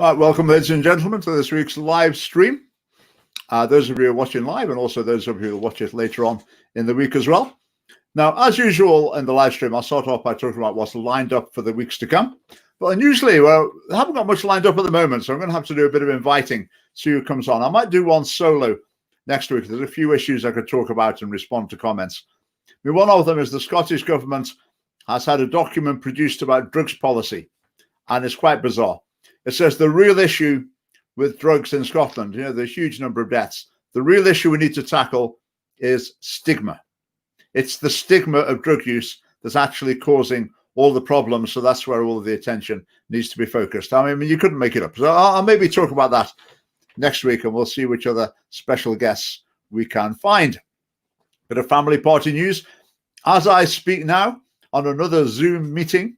Right, welcome, ladies and gentlemen, to this week's live stream. Those of you who are watching live, and also those of you who will watch it later on in the week as well. Now, as usual in the live stream, I'll start off by talking about what's lined up for the weeks to come. But unusually, well, I haven't got much lined up at the moment, so I'm going to have to do a bit of inviting, see who comes on. I might do one solo next week. There's a few issues I could talk about and respond to comments. I mean, one of them is the Scottish government has had a document produced about drugs policy, and it's quite bizarre. It says the real issue with drugs in Scotland, the huge number of deaths, the real issue we need to tackle is stigma. It's the stigma of drug use that's actually causing all the problems. So that's where all of the attention needs to be focused. I mean, you couldn't make it up. So I'll maybe talk about that next week, and we'll see which other special guests we can find. Bit of family party news. As I speak now on another Zoom meeting,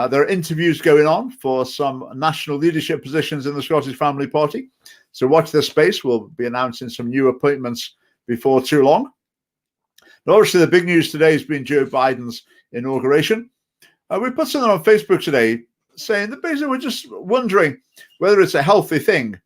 there are interviews going on for some national leadership positions in the Scottish Family Party. So watch this space. We'll be announcing some new appointments before too long. But obviously, the big news today has been Joe Biden's inauguration. We put something on Facebook today saying that basically we're just wondering whether it's a healthy thing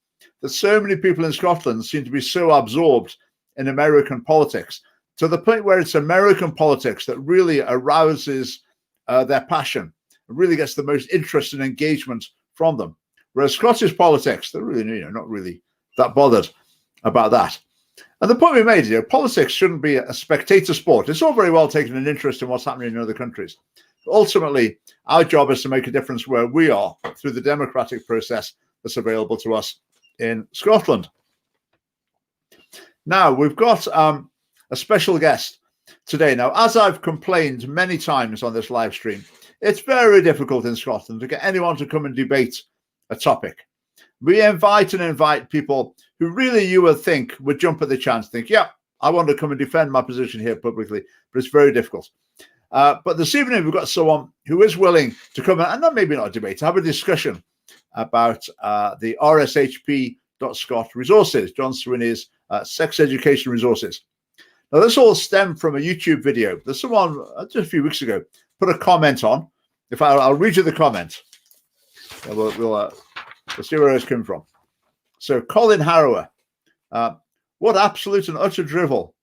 that so many people in Scotland seem to be so absorbed in American politics to the point where it's American politics that really arouses their passion, really gets the most interest and engagement from them. Whereas Scottish politics, they're really, not really that bothered about that. And the point we made, politics shouldn't be a spectator sport. It's all very well taking an interest in what's happening in other countries. But ultimately, our job is to make a difference where we are through the democratic process that's available to us in Scotland. Now, we've got a special guest today. Now, as I've complained many times on this live stream, it's very difficult in Scotland to get anyone to come and debate a topic. We invite people who really you would think would jump at the chance, think, yeah, I want to come and defend my position here publicly, but it's very difficult. But this evening, we've got someone who is willing to come and not maybe not a debate, have a discussion about the rshp.scot resources, John Swinney's sex education resources. Now, this all stemmed from a YouTube video that someone just a few weeks ago put a comment on. If I'll read you the comment, we'll see where it's come from. So, Colin Harrower, what absolute and utter drivel.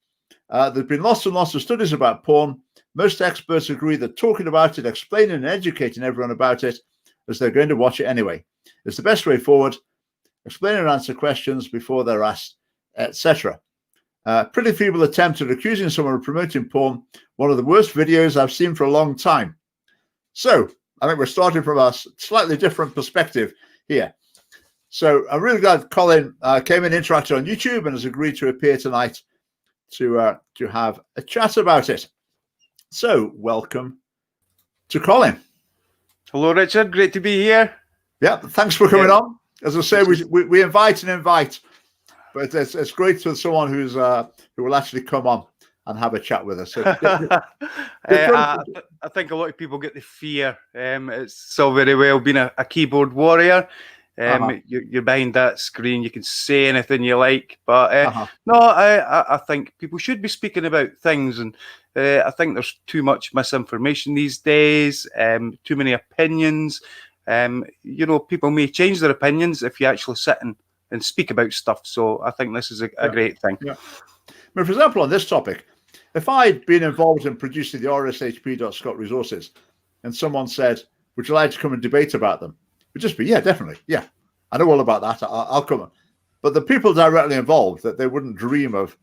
There's been lots and lots of studies about porn. Most experts agree that talking about it, explaining and educating everyone about it, as they're going to watch it anyway, is the best way forward. Explain and answer questions before they're asked, etc. Pretty feeble attempt at accusing someone of promoting porn, one of the worst videos I've seen for a long time. So, I think we're starting from a slightly different perspective here. So, I'm really glad Colin came and interacted on YouTube and has agreed to appear tonight to have a chat about it. So, welcome to Colin. Hello, Richard. Great to be here. Yeah, thanks for coming on. As I say, we invite, but it's great to someone who will actually come on and have a chat with us. So, I think a lot of people get the fear. It's all very well being a keyboard warrior. You're behind that screen. You can say anything you like, but no, I think people should be speaking about things, and I think there's too much misinformation these days. Too many opinions. People may change their opinions if you actually sit and speak about stuff. So I think this is a great thing. Yeah. I mean, for example, on this topic, if I'd been involved in producing the rshp.scot resources and someone said, would you like to come and debate about them? It would just be, yeah, definitely. Yeah, I know all about that. I'll come. But the people directly involved, that they wouldn't dream of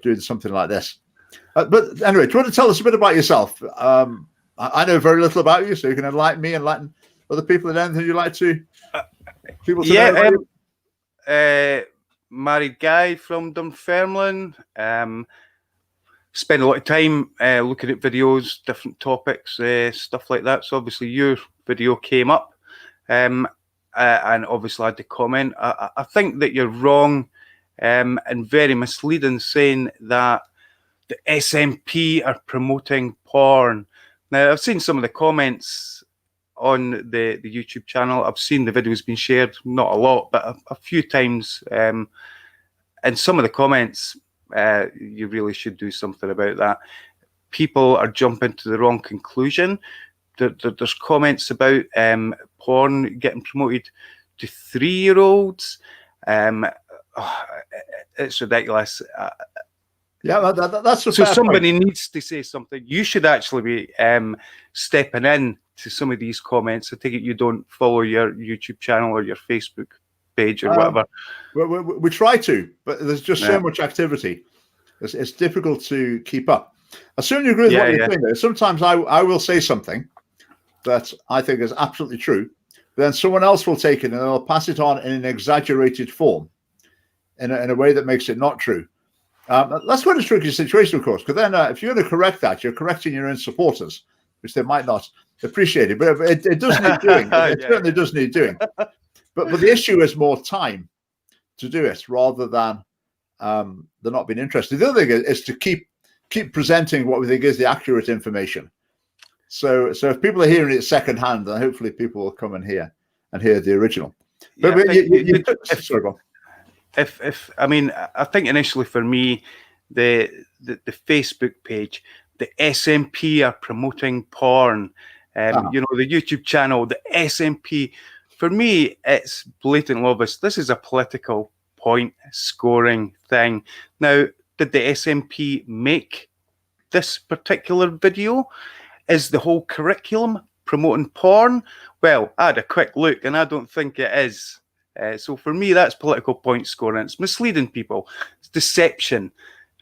doing something like this. But anyway, do you want to tell us a bit about yourself? I know very little about you, so you can enlighten me, enlighten other people, and anything you'd like to people to know about. Married guy from Dunfermline. Spend a lot of time looking at videos, different topics, stuff like that. So obviously your video came up, and obviously I had to comment. I think that you're wrong and very misleading saying that the SNP are promoting porn. Now, I've seen some of the comments on the YouTube channel. I've seen the videos being shared, not a lot, but a few times. And some of the comments, you really should do something about that. People are jumping to the wrong conclusion. There's comments about porn getting promoted to 3-year-olds. It's ridiculous. Yeah, that's a So fair somebody point. needs to say something. You should actually be stepping in to some of these comments. I take it you don't follow your YouTube channel or your Facebook page or whatever. We try to, but there's just so Yeah. much activity. It's difficult to keep up. I certainly agree with what you're saying there. Sometimes I will say something that I think is absolutely true, but then someone else will take it and they'll pass it on in an exaggerated form, in a way that makes it not true. That's quite a tricky situation, of course, because then if you're going to correct that, you're correcting your own supporters, which they might not appreciate it. But it does need doing. It certainly does need doing. But the issue is more time to do it rather than they're not being interested. The other thing is to keep presenting what we think is the accurate information. So if people are hearing it secondhand, then hopefully people will come and hear the original. Yeah, Sorry, go on. I mean, I think initially for me, the Facebook page, the SNP are promoting porn. You know, the YouTube channel, the SNP. For me, it's blatantly obvious. This is a political point scoring thing. Now, did the SNP make this particular video? Is the whole curriculum promoting porn? Well, I had a quick look and I don't think it is. So for me, that's political point scoring. It's misleading people. It's deception.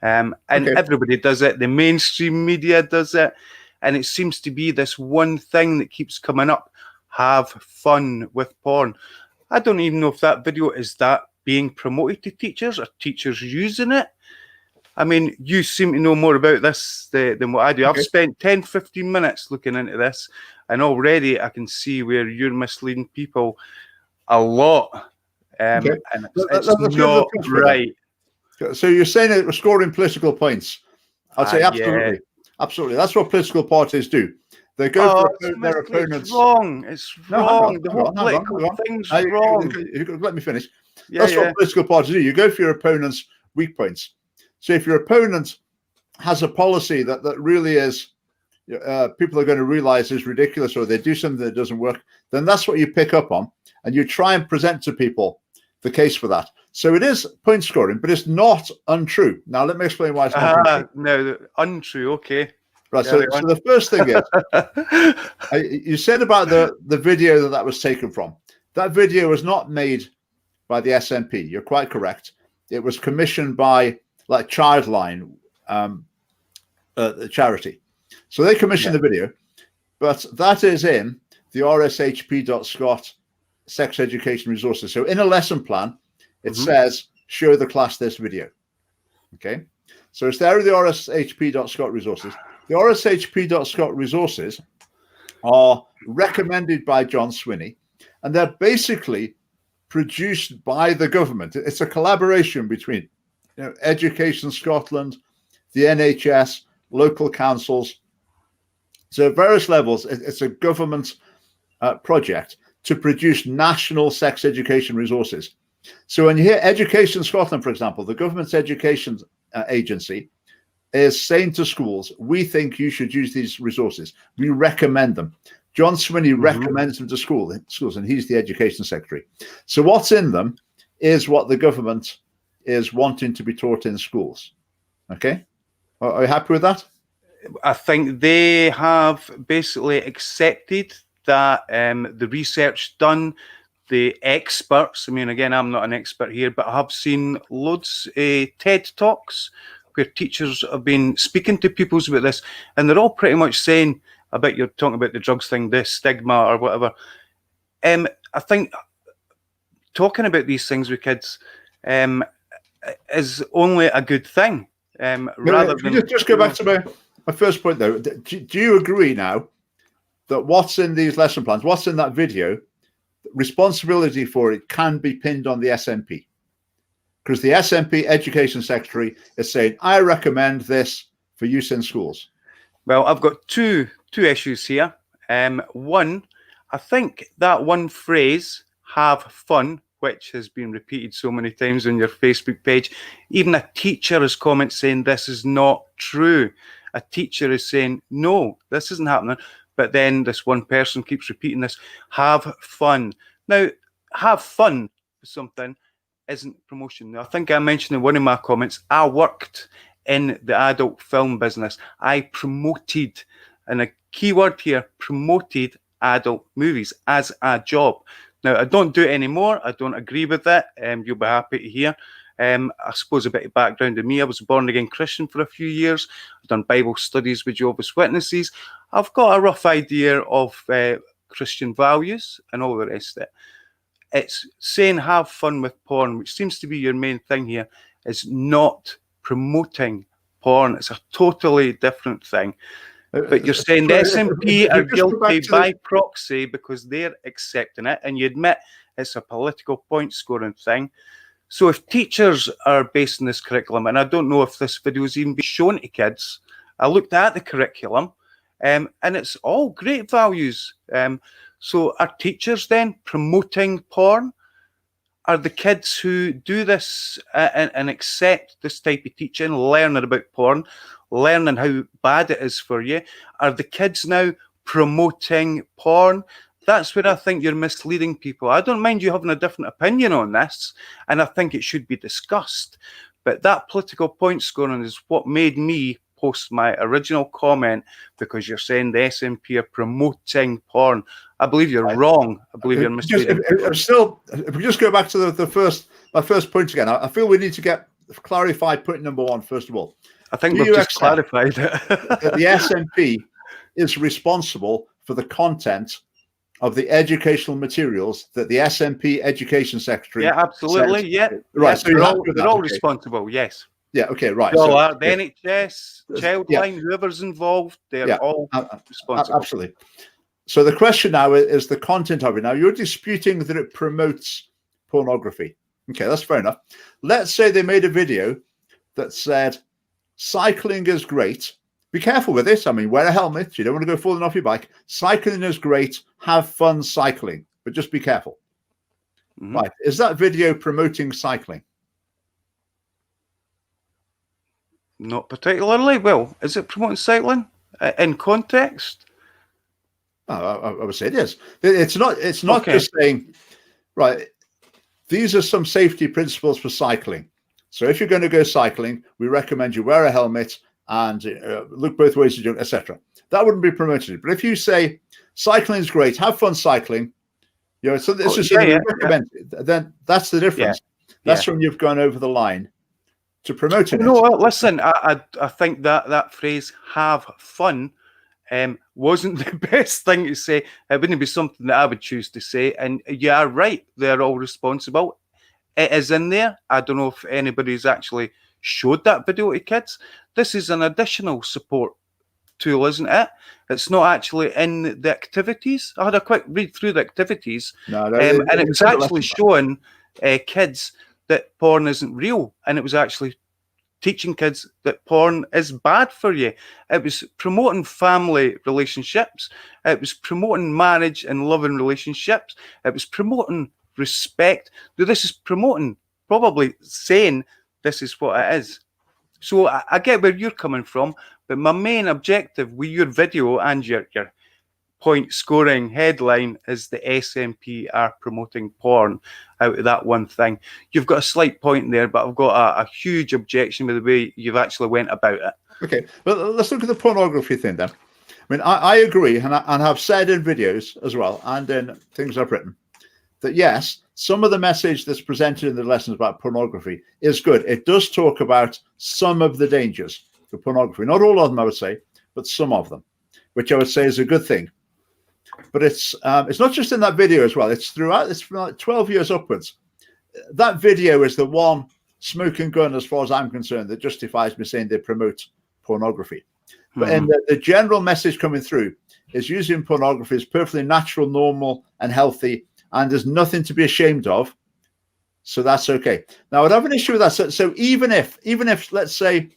And everybody does it. The mainstream media does it. And it seems to be this one thing that keeps coming up. Have fun with porn. I don't even know if that video is that being promoted to teachers or teachers using it. I mean, you seem to know more about this than what I do. I've spent 10, 15 minutes looking into this, and already I can see where you're misleading people a lot. And it's not right. So you're saying that we're scoring political points? I'd say absolutely. Absolutely. That's what political parties do. They go for their opponents. It's wrong. It's wrong. The whole political thing's wrong. Let me finish. That's what political parties do. You go for your opponent's weak points. So if your opponent has a policy that really is, people are going to realize is ridiculous, or they do something that doesn't work, then that's what you pick up on, and you try and present to people the case for that. So it is point scoring, but it's not untrue. Now let me explain why it's not untrue. No, untrue. Okay. Right. So the first thing is, you said about the video that was taken from. That video was not made by the SNP. You're quite correct. It was commissioned by like Childline, the charity. So they commissioned the video, but that is in the rshp.scot sex education resources. So in a lesson plan, it says, show the class this video. Okay. So it's there in the rshp.scot resources. The rshp.scot resources are recommended by John Swinney, and they're basically produced by the government. It's a collaboration between Education Scotland, the NHS, local councils. So at various levels, it's a government project to produce national sex education resources. So when you hear Education Scotland, for example, the government's education agency is saying to schools, we think you should use these resources. We recommend them. John Swinney recommends them to schools, and he's the education secretary. So what's in them is what the government is wanting to be taught in schools. Okay? Are you happy with that? I think they have basically accepted that the research done, the experts, I mean, again, I'm not an expert here, but I have seen loads of TED Talks where teachers have been speaking to pupils about this, and they're all pretty much saying about, you're talking about the drugs thing, the stigma or whatever. I think talking about these things with kids is only a good thing. Rather than just go back to my first point, though. Do you agree now that what's in these lesson plans, what's in that video, responsibility for it can be pinned on the SNP? Because the SNP Education Secretary is saying, I recommend this for use in schools. Well, I've got two issues here. One, I think that one phrase, have fun, which has been repeated so many times on your Facebook page, even a teacher has commented saying this is not true. A teacher is saying, no, this isn't happening. But then this one person keeps repeating this, have fun. Now, have fun with something isn't promotion. Now, I think I mentioned in one of my comments, I worked in the adult film business. I promoted, and a key word here, promoted adult movies as a job. Now, I don't do it anymore. I don't agree with it. You'll be happy to hear. I suppose a bit of background to me. I was a born-again Christian for a few years. I've done Bible studies with Jehovah's Witnesses. I've got a rough idea of Christian values and all the rest of it. It's saying have fun with porn, which seems to be your main thing here, is not promoting porn. It's a totally different thing. But you're saying the SNP are guilty by proxy because they're accepting it, and you admit it's a political point scoring thing. So if teachers are basing this curriculum, and I don't know if this video is even being shown to kids, I looked at the curriculum, and it's all great values. So are teachers then promoting porn? Are the kids who do this and accept this type of teaching, learning about porn, learning how bad it is for you, are the kids now promoting porn? That's where I think you're misleading people. I don't mind you having a different opinion on this, and I think it should be discussed. But that political point scoring is what made me post my original comment, because you're saying the SNP are promoting porn. I believe you're wrong. I believe you're misleading. If we just go back to my first point again, I feel we need to clarify point number one, first of all. I think we've just clarified it. That the SNP is responsible for the content of the educational materials that the SNP Education Secretary. Yeah, absolutely. Yeah. Right. Yes, so they're all responsible. Yes. Yeah. Okay. Right. So the NHS, Childline, whoever's involved, they're all responsible. Absolutely. So the question now is the content of it. Now you're disputing that it promotes pornography. Okay, that's fair enough. Let's say they made a video that said cycling is great. Be careful with this. I mean, wear a helmet. You don't want to go falling off your bike. Cycling is great. Have fun cycling, but just be careful. Mm-hmm. Right. Is that video promoting cycling? Not particularly. Well, is it promoting cycling in context? I would say it is. It's not just saying, right, these are some safety principles for cycling. So if you're going to go cycling, we recommend you wear a helmet and look both ways, etc. That wouldn't be promoted. But if you say cycling is great, have fun cycling, so this is recommend, then that's the difference. Yeah. That's when you've gone over the line to promote it. No, listen, I think that phrase "have fun" wasn't the best thing to say. It wouldn't be something that I would choose to say. And you are right; they're all responsible. It is in there. I don't know if anybody's actually showed that video to kids. This is an additional support tool, isn't it? It's not actually in the activities. I had a quick read through the activities, and it was actually showing kids that porn isn't real, and it was actually teaching kids that porn is bad for you. It was promoting family relationships. It was promoting marriage and loving relationships. It was promoting respect. This is promoting, probably saying this is what it is. So I get where you're coming from, but my main objective with your video and your point scoring headline is the SNP are promoting porn out of that one thing. You've got a slight point there, but I've got a huge objection with the way you've actually went about it. Okay, well, let's look at the pornography thing then. I mean, I agree, and I've said in videos as well, and in things I've written, that yes, some of the message that's presented in the lessons about pornography is good. It does talk about some of the dangers of pornography. Not all of them, I would say, but some of them, which I would say is a good thing. But it's not just in that video as well. It's throughout. It's from like 12 years upwards. That video is the one smoking gun, as far as I'm concerned, that justifies me saying they promote pornography. But in the general message coming through is using pornography is perfectly natural, normal, and healthy, and there's nothing to be ashamed of. So that's okay. Now, I'd have an issue with that. So even if let's say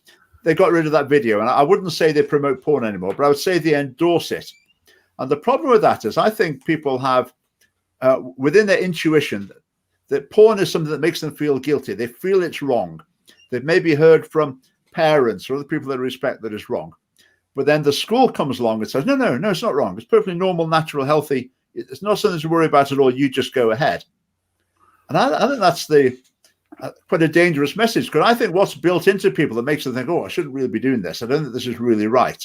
they got rid of that video, and I wouldn't say they promote porn anymore, but I would say they endorse it. And the problem with that is I think people have within their intuition that porn is something that makes them feel guilty. They feel it's wrong. They've maybe heard from parents or other people they respect that it's wrong. But then the school comes along and says, no, it's not wrong. It's perfectly normal, natural, healthy. It's not something to worry about at all. You just go ahead. And I think that's the quite a dangerous message, because I think what's built into people that makes them think, oh, I shouldn't really be doing this. I don't think this is really right.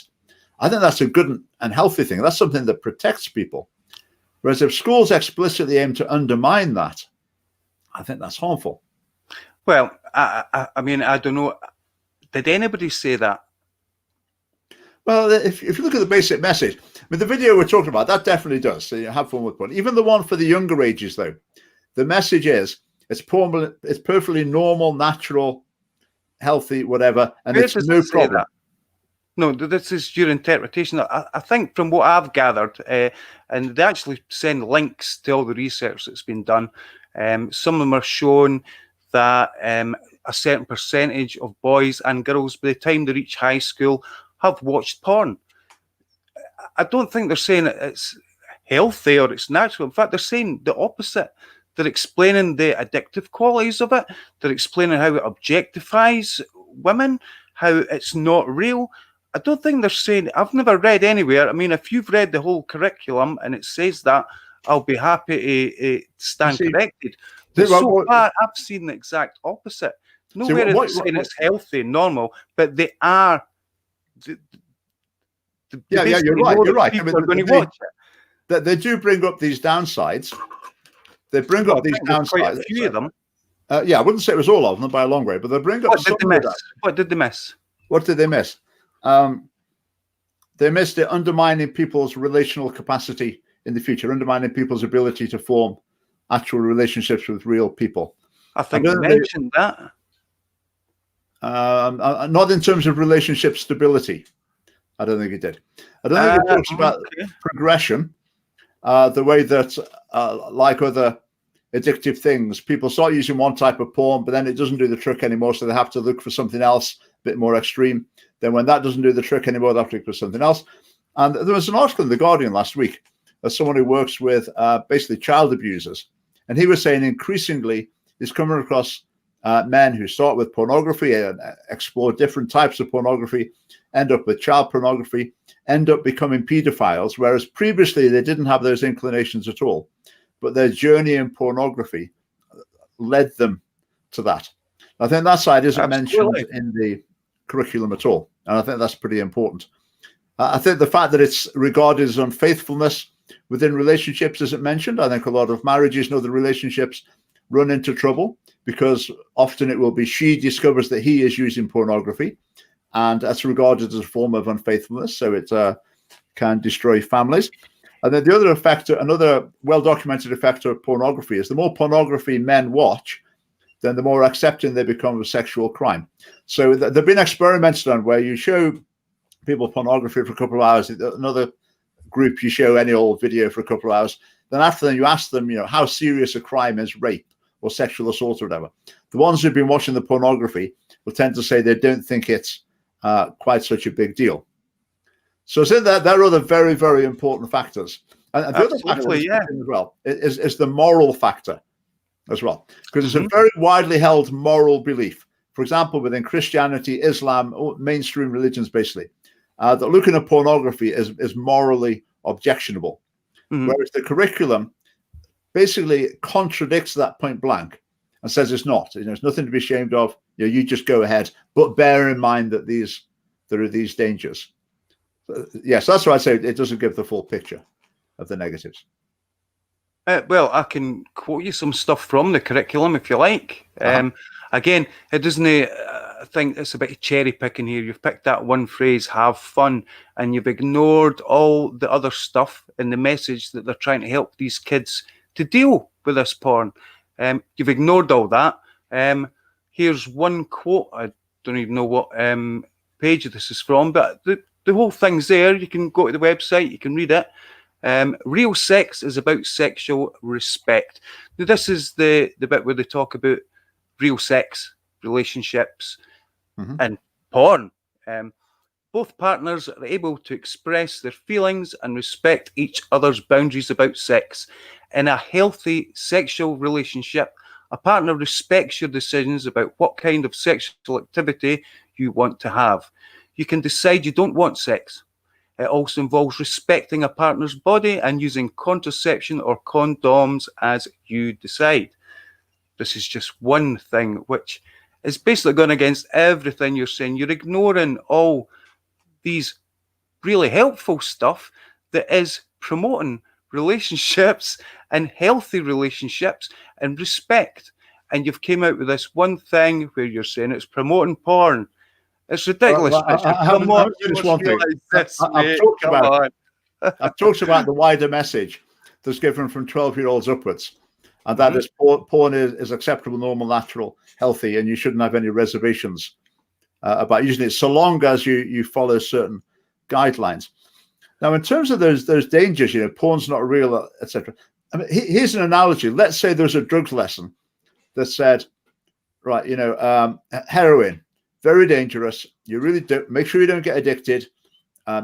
I think that's a good and healthy thing. That's something that protects people. Whereas if schools explicitly aim to undermine that, I think that's harmful. Well, I mean, I don't know. Did anybody say that? Well, if you look at the basic message, I mean, the video we're talking about, that definitely does. So you have fun with one. Even the one for the younger ages, though, the message is it's perfectly normal, natural, healthy, whatever, and Where it's does no it say problem. that? No, this is your interpretation. I think from what I've gathered, and they actually send links to all the research that's been done. Some of them are showing that a certain percentage of boys and girls, by the time they reach high school, have watched porn. I don't think they're saying it's healthy or it's natural. In fact, they're saying the opposite. They're explaining the addictive qualities of it. They're explaining how it objectifies women, how it's not real. I don't think they're saying, I've never read anywhere. I mean, if you've read the whole curriculum and it says that, I'll be happy to stand corrected. But so far, I've seen the exact opposite. Nowhere is it saying it's healthy and normal, but they are. You're right. You're right. People are going to watch it. They do bring up these downsides. They bring up these downsides. Quite a few of them. I wouldn't say it was all of them by a long way, but they bring up. What did they miss? What did they miss? What did they miss? They missed it undermining people's relational capacity in the future, undermining people's ability to form actual relationships with real people. I think they mentioned that. Not in terms of relationship stability. I don't think it did. I don't think it talks about progression, the way that, like other addictive things, people start using one type of porn, but then it doesn't do the trick anymore, so they have to look for something else, a bit more extreme. Then when that doesn't do the trick anymore, they have to look for something else. And there was an article in The Guardian last week of someone who works with basically child abusers, and he was saying increasingly he's coming across men who start with pornography and explore different types of pornography, end up with child pornography, end up becoming pedophiles, whereas previously they didn't have those inclinations at all. But their journey in pornography led them to that. I think that side isn't mentioned in the curriculum at all, and I think that's pretty important. I think the fact that it's regarded as unfaithfulness within relationships isn't mentioned. I think a lot of marriages and other relationships run into trouble because often it will be she discovers that he is using pornography, and that's regarded as a form of unfaithfulness, so it can destroy families. And then the other effect, another well-documented effect of pornography is the more pornography men watch, then the more accepting they become of sexual crime. So there have been experiments done where you show people pornography for a couple of hours, another group you show any old video for a couple of hours, then after that you ask them, how serious a crime is rape or sexual assault or whatever. The ones who've been watching the pornography will tend to say they don't think it's quite such a big deal. So that there are other very, very important factors. And the other factor as well is the moral factor as well, because it's a very widely held moral belief. For example, within Christianity, Islam, mainstream religions basically, that looking at pornography is morally objectionable. Whereas the curriculum basically contradicts that point blank and says it's not. It's nothing to be ashamed of. You just go ahead, but bear in mind that there are these dangers. Yes, that's why I say it doesn't give the full picture of the negatives. Well, I can quote you some stuff from the curriculum if you like. Again, it doesn't. I think it's a bit of cherry picking here. You've picked that one phrase, "have fun," and you've ignored all the other stuff in the message that they're trying to help these kids to deal with this porn. You've ignored all that. Here's one quote. I don't even know what page this is from, but the whole thing's there. You can go to the website, you can read it. Real sex is about sexual respect. Now, this is the bit where they talk about real sex, relationships, and porn. Both partners are able to express their feelings and respect each other's boundaries about sex. In a healthy sexual relationship, a partner respects your decisions about what kind of sexual activity you want to have. You can decide you don't want sex. It also involves respecting a partner's body and using contraception or condoms as you decide. This is just one thing, which is basically going against everything you're saying. You're ignoring all these really helpful stuff that is promoting relationships and healthy relationships and respect. And you've came out with this one thing where you're saying it's promoting porn. It's ridiculous. I've talked about the wider message that's given from 12-year-olds upwards, and that is porn is acceptable, normal, natural, healthy, and you shouldn't have any reservations about using it, so long as you follow certain guidelines. Now, in terms of those dangers, porn's not real, etc. I mean, here's an analogy. Let's say there's a drugs lesson that said, right, heroin, very dangerous. You really do make sure you don't get addicted.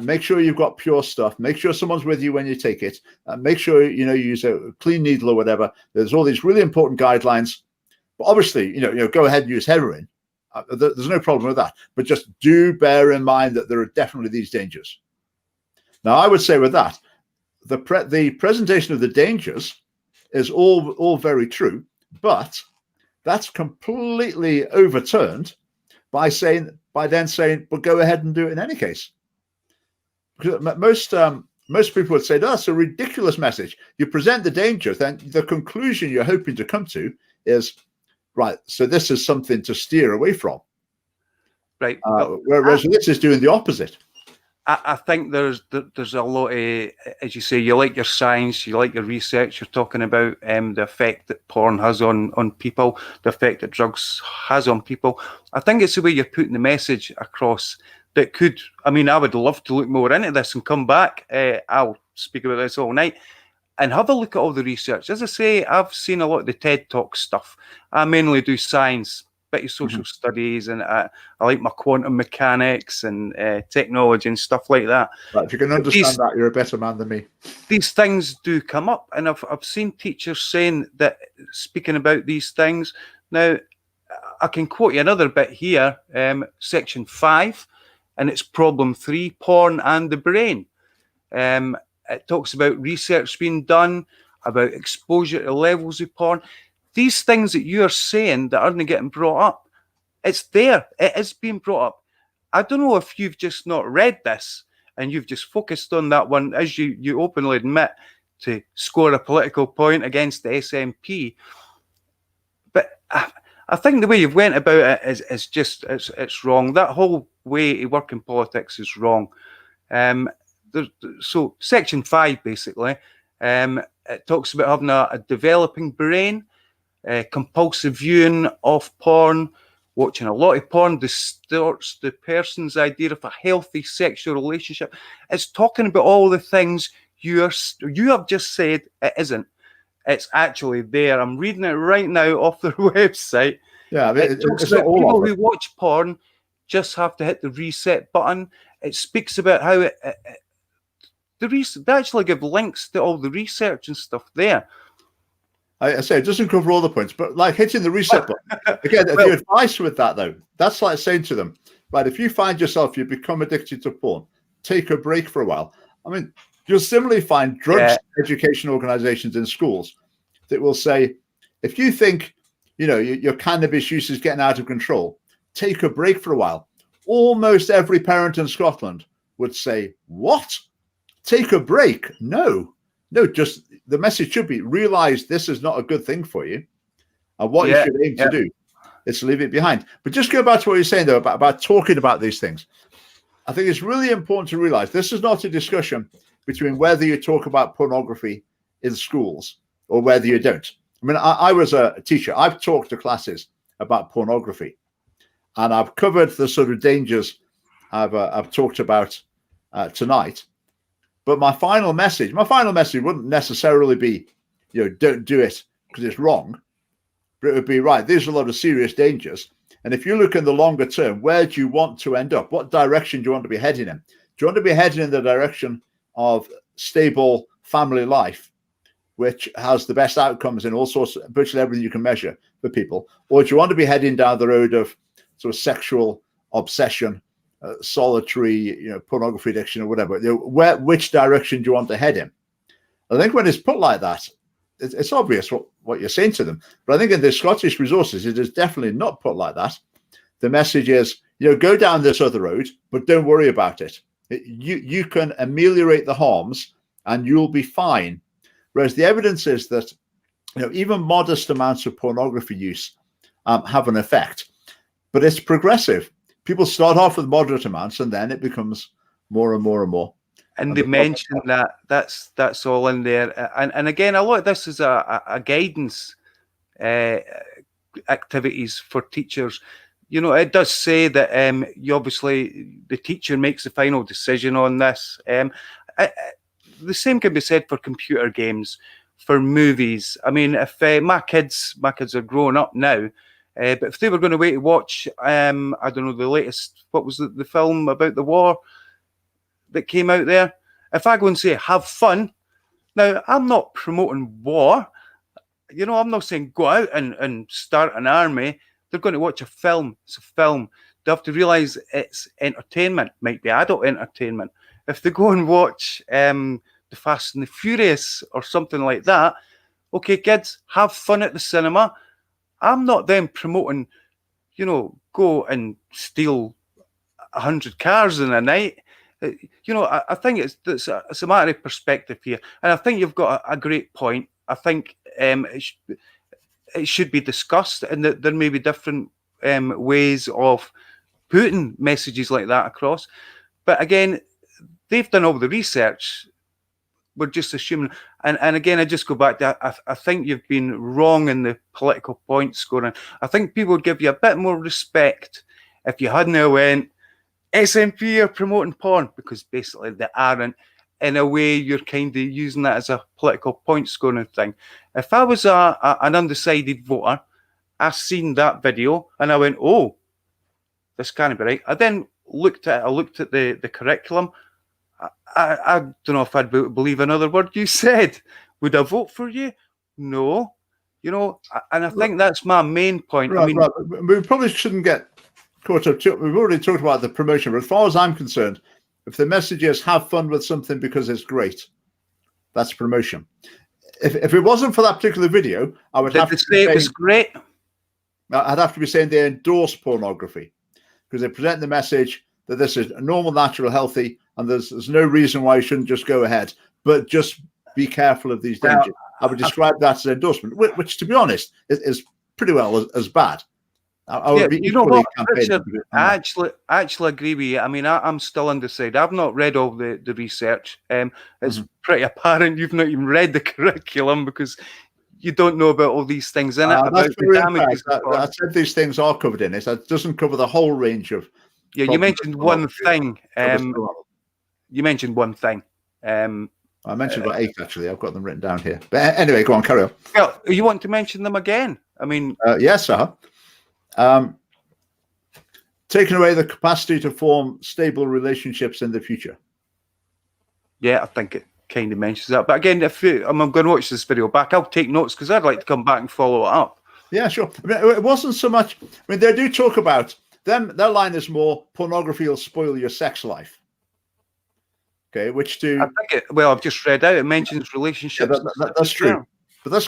Make sure you've got pure stuff. Make sure someone's with you when you take it. Make sure you use a clean needle or whatever. There's all these really important guidelines. But obviously, go ahead and use heroin. There's no problem with that. But just do bear in mind that there are definitely these dangers. Now, I would say with that, the presentation of the dangers is all very true, but that's completely overturned by then saying, "But go ahead and do it in any case." Because most people would say, "That's a ridiculous message." You present the dangers, then the conclusion you're hoping to come to is, right, so this is something to steer away from. Right. Whereas this is doing the opposite. I think there's a lot of, as you say, you like your science, you like your research, you're talking about the effect that porn has on people, the effect that drugs has on people. I think it's the way you're putting the message across that could, I would love to look more into this and come back. I'll speak about this all night and have a look at all the research. As I say, I've seen a lot of the TED Talk stuff. I mainly do science, bit of social studies, and I like my quantum mechanics and technology and stuff like that. But if you can understand that, you're a better man than me. These things do come up, and I've seen teachers saying that, speaking about these things. Now, I can quote you another bit here, section 5, and it's problem 3, porn and the brain. It talks about research being done, about exposure to levels of porn. These things that you're saying that aren't getting brought up, it's there. It is being brought up. I don't know if you've just not read this and you've just focused on that one, as you openly admit, to score a political point against the SNP. But I think the way you've went about it is just, it's wrong. That whole way to work in politics is wrong. So section 5, basically, it talks about having a developing brain. Compulsive viewing of porn, watching a lot of porn distorts the person's idea of a healthy sexual relationship. It's talking about all the things you have just said it isn't. It's actually there. I'm reading it right now off their website. Yeah, it talks about people who watch porn just have to hit the reset button. It speaks about how they actually give links to all the research and stuff there. I say it doesn't cover all the points, but like hitting the reset button. Again, the advice with that, though, that's like saying to them, right, if you find yourself, you become addicted to porn, take a break for a while. You'll similarly find drugs education organizations in schools that will say, if you think, your cannabis use is getting out of control, take a break for a while. Almost every parent in Scotland would say, what? Take a break? No, just the message should be, realize this is not a good thing for you. And what you should aim to do is to leave it behind. But just go back to what you're saying, though, about talking about these things. I think it's really important to realize this is not a discussion between whether you talk about pornography in schools or whether you don't. I was a teacher. I've talked to classes about pornography, and I've covered the sort of dangers I've talked about tonight. But my final message wouldn't necessarily be, don't do it because it's wrong. But it would be, right, there's a lot of serious dangers. And if you look in the longer term, where do you want to end up? What direction do you want to be heading in? Do you want to be heading in the direction of stable family life, which has the best outcomes in all sorts, virtually everything you can measure for people? Or do you want to be heading down the road of sort of sexual obsession, solitary, pornography addiction or whatever? Which direction do you want to head in? I think when it's put like that, it's obvious what you're saying to them. But I think in the Scottish resources, it is definitely not put like that. The message is, go down this other road, but don't worry about it. You can ameliorate the harms and you'll be fine. Whereas the evidence is that even modest amounts of pornography use have an effect, but it's progressive. People start off with moderate amounts and then it becomes more and more and more. And they mentioned that's all in there. And again, a lot of this is a guidance activities for teachers. It does say that you obviously the teacher makes the final decision on this. The same can be said for computer games, for movies. I mean, if my kids are growing up now, but if they were going to wait to watch, I don't know, the latest, what was the film about the war that came out there? If I go and say, have fun, now I'm not promoting war. I'm not saying go out and start an army. They're going to watch a film. It's a film. They have to realise it's entertainment, might be adult entertainment. If they go and watch The Fast and the Furious or something like that, okay, kids, have fun at the cinema. I'm not then promoting, go and steal 100 cars in a night. I think it's a matter of perspective here. And I think you've got a great point. I think it should be discussed, and that there may be different ways of putting messages like that across. But again, they've done all the research. We're just assuming. And again, I just go back to, I think you've been wrong in the political point scoring. I think people would give you a bit more respect if you hadn't went, SNP are promoting porn, because basically they aren't. In a way, you're kind of using that as a political point scoring thing. If I was an undecided voter, I seen that video and I went, oh, this can't be right. I then looked at the curriculum. I don't know if I'd believe another word you said. Would I vote for you? No. And I think that's my main point. Right, I mean, right. We probably shouldn't get caught up too. We've already talked about the promotion, but as far as I'm concerned, if the message is have fun with something because it's great, that's promotion. If it wasn't for that particular video, I would have to say it was great. I'd have to be saying they endorse pornography because they present the message that this is normal, natural, healthy, and there's no reason why you shouldn't just go ahead, but just be careful of these dangers. I would describe that as endorsement, which to be honest, is pretty well as bad. I would be equally Richard, I actually agree with you. I mean, I'm still undecided. I've not read all the research. It's pretty apparent you've not even read the curriculum because you don't know about all these things in it. About the damages. I said these things are covered in it. It doesn't cover the whole range of. Yeah, you mentioned one thing. You mentioned one thing. I mentioned about 8 actually. I've got them written down here. But anyway, go on, carry on. Well, you want to mention them again? I mean, yes, sir. Taking away the capacity to form stable relationships in the future. Yeah, I think it kind of mentions that. But again, if I'm going to watch this video back, I'll take notes because I'd like to come back and follow it up. Yeah, sure. I mean, it wasn't so much. I mean, they do talk about them. Their line is more pornography will spoil your sex life. Okay, which to I think I've just read out. It mentions relationships. Yeah, that's true. But that's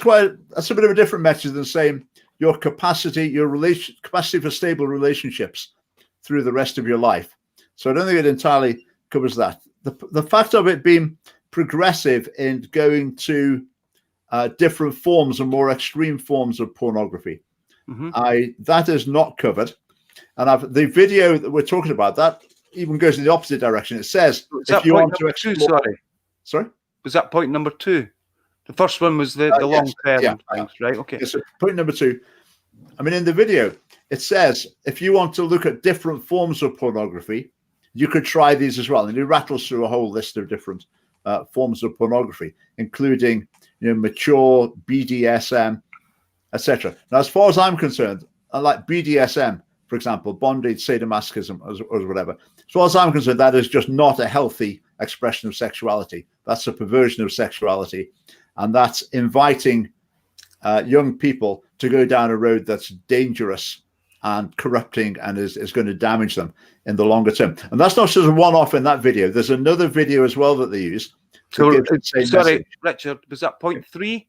a bit of a different message than saying your capacity for stable relationships through the rest of your life. So I don't think it entirely covers that. The fact of it being progressive in going to different forms and more extreme forms of pornography, that is not covered. And the video that we're talking about, that even goes in the opposite direction. It says if you want to explore. Sorry? Was that point number 2? The first one was the long-term things, right? Okay. So point number 2. I mean, in the video, it says if you want to look at different forms of pornography, you could try these as well. And it rattles through a whole list of different forms of pornography, including mature, BDSM, etc. Now, as far as I'm concerned, I like BDSM, for example, bondage, sadomasochism, or whatever. As far as I'm concerned, that is just not a healthy expression of sexuality. That's a perversion of sexuality. And that's inviting young people to go down a road that's dangerous and corrupting and is going to damage them in the longer term. And that's not just a one-off in that video. There's another video as well that they use. So, sorry, Richard, was that point 3?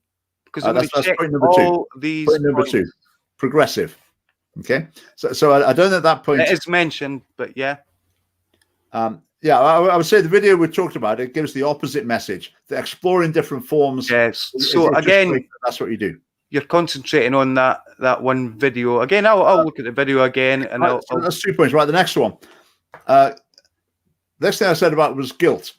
Because I'm going to check point number all two. these Point number points. 2, progressive. Okay, so I don't think that point It is mentioned, but yeah. Yeah, I would say the video we talked about, it gives the opposite message. The exploring different forms. Yes. So again, that's what you do. You're concentrating on that one video. Again, I'll look at the video again, and so that's 2 points. Right, the next one. Next thing I said about was guilt.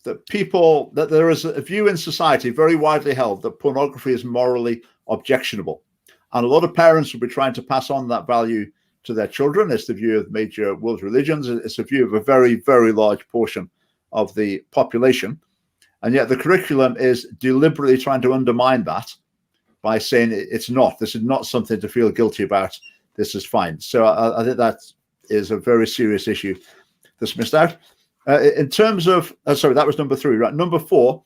That there is a view in society very widely held that pornography is morally objectionable, and a lot of parents will be trying to pass on that value to their children. It's the view of major world religions. It's the view of a very, very large portion of the population, and yet the curriculum is deliberately trying to undermine that by saying it's not. This is not something to feel guilty about. This is fine. So I think that is a very serious issue that's missed out. In terms of, sorry, that was number 3, right? Number 4,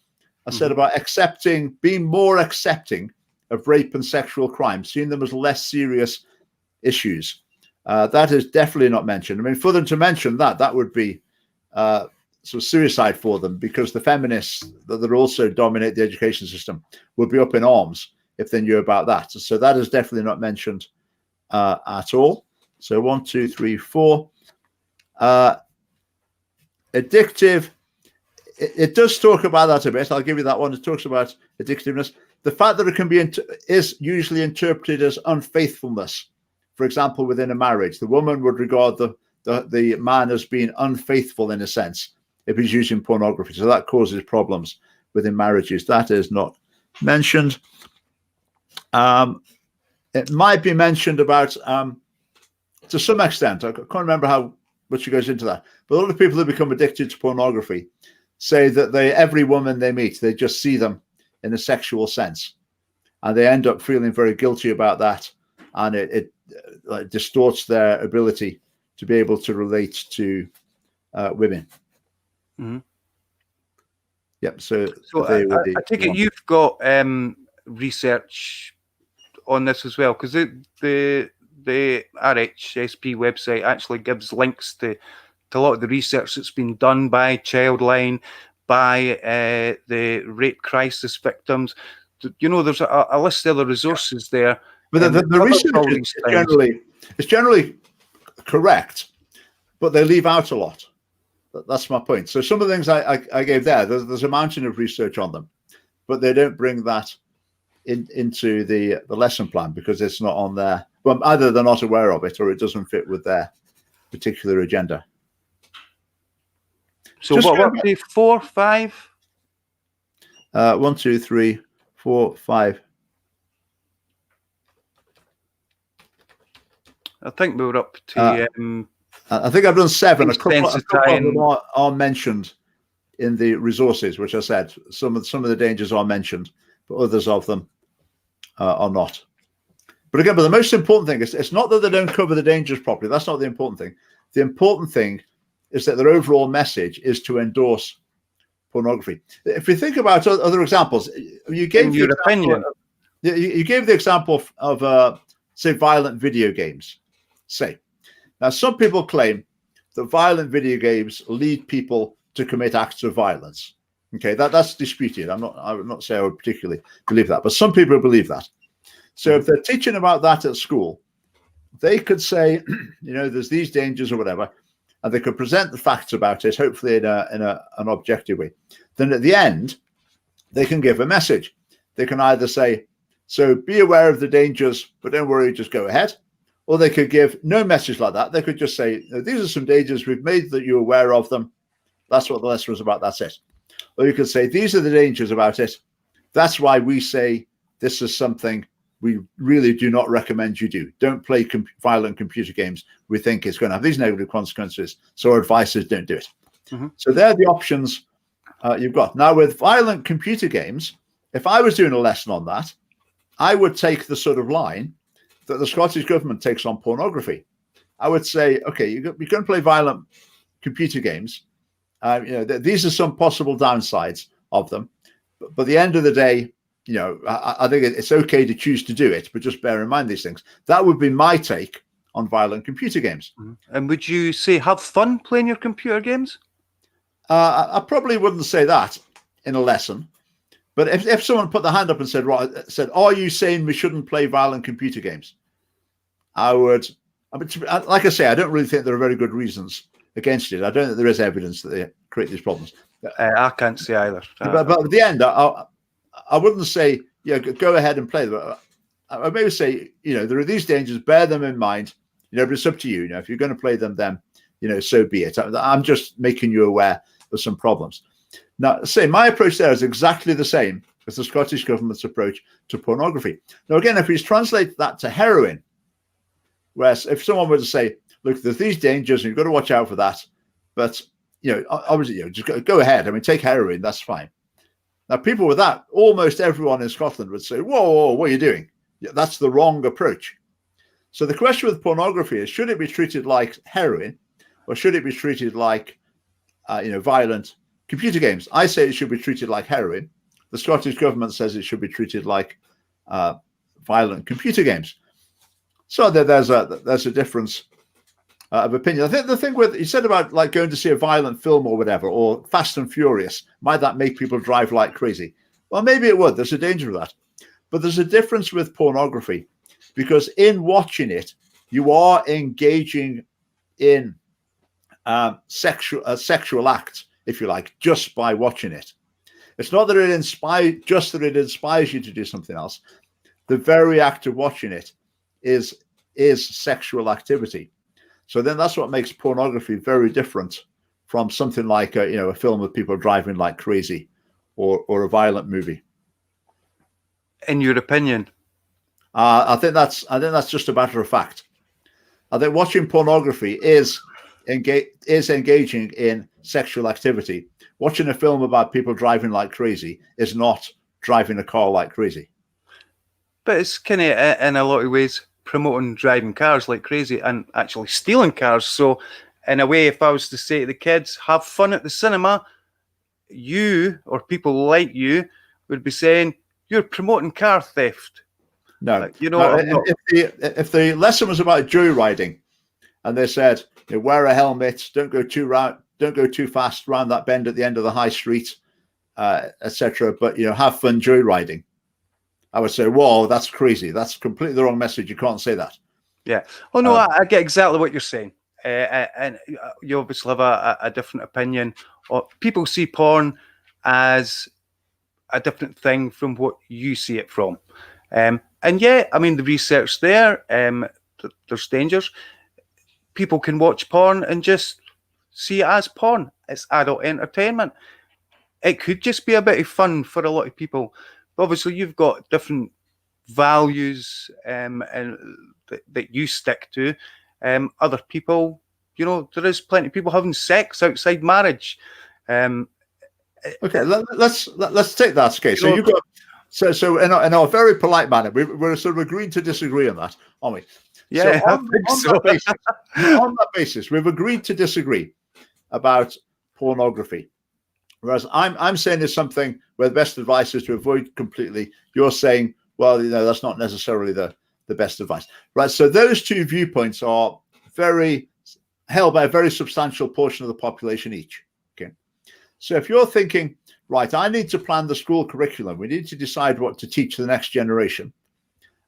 I said about being more accepting of rape and sexual crime, seeing them as less serious issues. That is definitely not mentioned. I mean, for them to mention that would be sort of suicide for them, because the feminists that also dominate the education system would be up in arms if they knew about that. So that is definitely not mentioned at all. So 1, 2, 3, 4. Addictive. It does talk about that a bit. I'll give you that one. It talks about addictiveness. The fact that it can be is usually interpreted as unfaithfulness. For example, within a marriage, the woman would regard the man as being unfaithful in a sense if he's using pornography. So that causes problems within marriages. That is not mentioned. It might be mentioned about to some extent. I can't remember how much it goes into that. But a lot of people who become addicted to pornography say that every woman they meet, they just see them in a sexual sense, and they end up feeling very guilty about that, and it distorts their ability to be able to relate to women. Mm-hmm. Yep. So I take it you've got research on this as well, because the RHSP website actually gives links to a lot of the research that's been done by Childline, by the rape crisis victims. You know, there's a list of the resources there. But the research is generally correct, but they leave out a lot. That's my point. So some of the things I gave there's a mountain of research on them, but they don't bring that into the lesson plan because it's not on there. Well, either they're not aware of it or it doesn't fit with their particular agenda. So what 4, 5? 1, 2, 3, 4, 5. I think we were up to. I think I've done 7. A couple of them are mentioned in the resources, which I said some of the dangers are mentioned, but others of them are not. But again, the most important thing is it's not that they don't cover the dangers properly. That's not the important thing. The important thing is that their overall message is to endorse pornography. If we think about other examples, you gave your opinion. You gave the example of say violent video games. Now, some people claim that violent video games lead people to commit acts of violence. Okay, that's disputed. I would not say I would particularly believe that, but some people believe that. So if they're teaching about that at school, they could say, you know, there's these dangers or whatever, and they could present the facts about it, hopefully in an objective way. Then at the end, they can give a message. They can either say, so be aware of the dangers, but don't worry, just go ahead. Or they could give no message like that. They could just say, these are some dangers. We've made that you're aware of them. That's what the lesson was about. That's it. Or you could say, these are the dangers about it. That's why we say this is something we really do not recommend you do. Don't play violent computer games. We think it's going to have these negative consequences. So our advice is don't do it. Mm-hmm. So they're the options you've got. Now, with violent computer games, if I was doing a lesson on that, I would take the sort of line that the Scottish government takes on pornography. I would say, okay, you're going to play violent computer games. You know, these are some possible downsides of them. But at the end of the day, you know, I think it's okay to choose to do it, but just bear in mind these things. That would be my take on violent computer games. Mm-hmm. And would you say have fun playing your computer games? I probably wouldn't say that in a lesson, But if someone put their hand up and said, are you saying we shouldn't play violent computer games? I would, like I say, I don't really think there are very good reasons against it. I don't think there is evidence that they create these problems. I can't say either. But at the end, I wouldn't say, go ahead and play them. I maybe say, there are these dangers, bear them in mind, but it's up to you. If you're going to play them, then, so be it. I'm just making you aware of some problems. Now, my approach there is exactly the same as the Scottish government's approach to pornography. Now, again, if we translate that to heroin, whereas if someone were to say, look, there's these dangers and you've got to watch out for that, but, obviously, just go ahead. I mean, take heroin, that's fine. Now, people with that, almost everyone in Scotland would say, whoa, what are you doing? Yeah, that's the wrong approach. So the question with pornography is, should it be treated like heroin or should it be treated like, violent computer games? I say it should be treated like heroin. The Scottish government says it should be treated like violent computer games. So there's a difference of opinion. I think the thing with, you said about like going to see a violent film or whatever, or Fast and Furious, might that make people drive like crazy? Well, maybe it would. There's a danger of that. But there's a difference with pornography, because in watching it, you are engaging in sexual acts, if you like, just by watching it. It's not that it inspires you to do something else. The very act of watching it is sexual activity. So then that's what makes pornography very different from something like a film of people driving like crazy, or a violent movie. In your opinion? I think that's just a matter of fact. I think watching pornography is engaging in sexual activity. Watching a film about people driving like crazy is not driving a car like crazy. But it's kind of, in a lot of ways, promoting driving cars like crazy and actually stealing cars. So in a way, if I was to say to the kids, have fun at the cinema, you or people like you would be saying, you're promoting car theft. No, if the lesson was about joyriding, and they said, wear a helmet, don't go too fast around that bend at the end of the high street, etc. But have fun joyriding, I would say, whoa, that's crazy. That's completely the wrong message. You can't say that. Yeah. Oh no, I get exactly what you're saying, and you obviously have a different opinion. Or people see porn as a different thing from what you see it from. And yeah, I mean, the research there, there's dangers. People can watch porn and just see it as porn. It's adult entertainment. It could just be a bit of fun for a lot of people. But obviously, you've got different values and that you stick to. Other people, there is plenty of people having sex outside marriage. Okay, let's take that case. So you've got so in a very polite manner, we're sort of agreeing to disagree on that, aren't we? Yeah. So on that basis, we've agreed to disagree about pornography. Whereas I'm saying there's something where the best advice is to avoid completely. You're saying, well, that's not necessarily the best advice, right? So those two viewpoints are held by a very substantial portion of the population each. Okay. So if you're thinking, right, I need to plan the school curriculum, we need to decide what to teach the next generation.